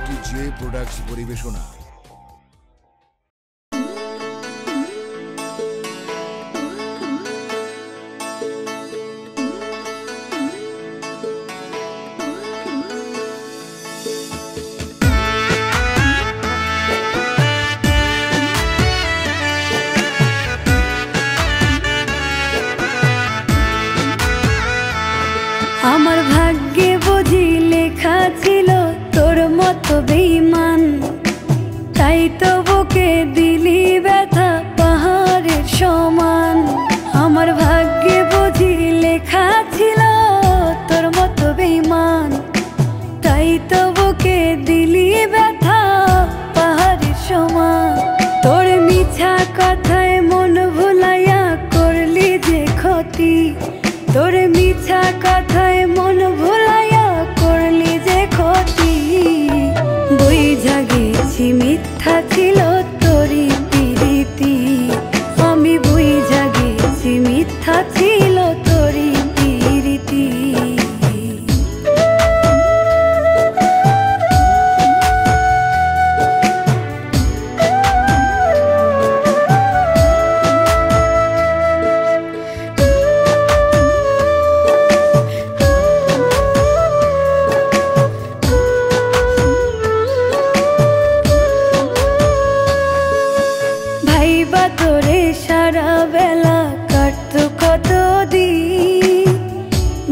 J products পরিবেশনা। আমার ভাগ্যে বুঝি লেখা ছিল তোর মতো বেঈমান, তাই তো বুকে দিলি ব্যথা পাহাড়ের সমান। আমার ভাগ্যে বুঝি লেখা ছিল তোর মতো বেঈমান, তাই তো বুকে দিলি ব্যথা পাহাড়ের সমান। তোর মিছা কথায় মন ভুলাইয়া করলি যে ক্ষতি, তোর মিছা কথায় মন ভুলাইয়া করলি যে ক্ষতি। বুইঝা গেছি মিথ্যা ছিল তোরি প্রীতি, আমি বুইঝা গেছি মিথ্যা ছিল তোরি প্রীতি। ভাইবা তোরে সারা বেলা কাটত কত দিন,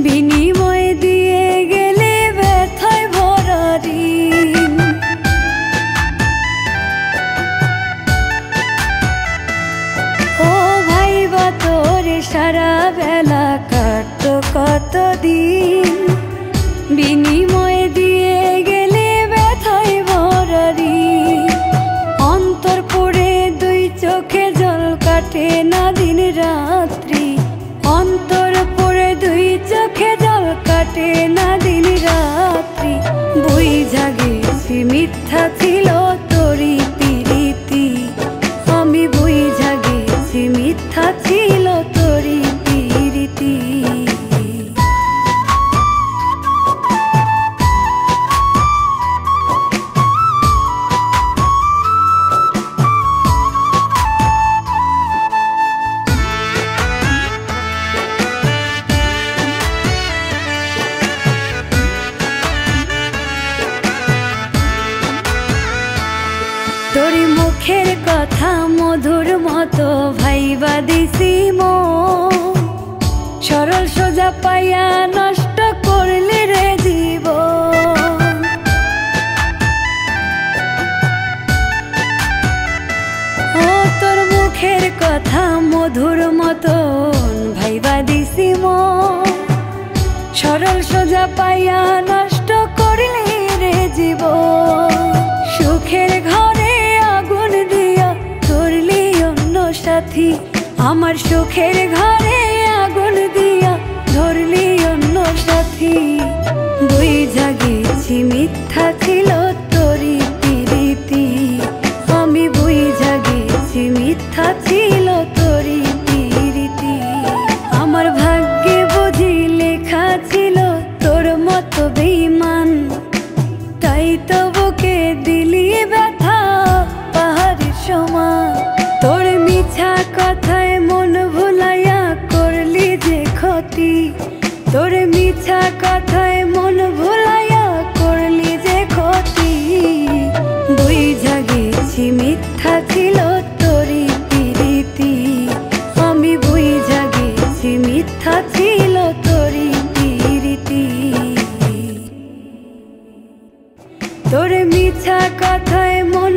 বিনিময় দিয়ে গেলে ব্যথায় ভরা ঋণ। ও ভাইবা তোরে সারা বেলা কাটত কত দিন, বিনিময় দিয়ে গেলে ব্যথায় ভরা ঋণ। অন্তর পড়ে দুই চোখে জল কাটে না দিন রাত্রি, অন্তর পড়ে দুই চোখে জল কাটে না দিন রাত্রি। বুইঝা গেছি মিথ্যা ছিল তোরি প্রীতি, আমি বুইঝা গেছি মিথ্যা ছিল তোরি প্রীতি। তোর মুখের কথা মধুর মতো ভাইবা দিছি মন, সরল সোজা পাইয়া নষ্ট করলি রে জীবন। ও তোর মুখের কথা মধুর মতন ভাইবা দিছি মন, সরল সোজা পাইয়া নষ্ট করলি রে জীবন। সুখের ঘরে আগুন দিয়া ধরলি অন্য সাথী, আমার সুখের ঘরে আগুন দিয়া ধরলি অন্য সাথী। বুইঝা গেছি মিথ্যা ছিল তোরি প্রীতি, আমি বুইঝা গেছি মিথ্যা ছিল তোরি প্রীতি। আমার ভাগ্যে বুঝি লেখা ছিল তোর মতো বেঈমান, তাই তো বুকে দিলি ব্যথা পাহাড়ের সমান। তোর মিছা কথায় মন ভুলাইয়া করলি যে ক্ষতি, তোর মিছা কথায় মন ভুলাইয়া করলি যে ক্ষতি। বুইঝা গেছি মিথ্যা ছিল তোরি প্রীতি, আমি বুইঝা গেছি মিথ্যা ছিল তোরি প্রীতি। তোর মিছা কথায় মন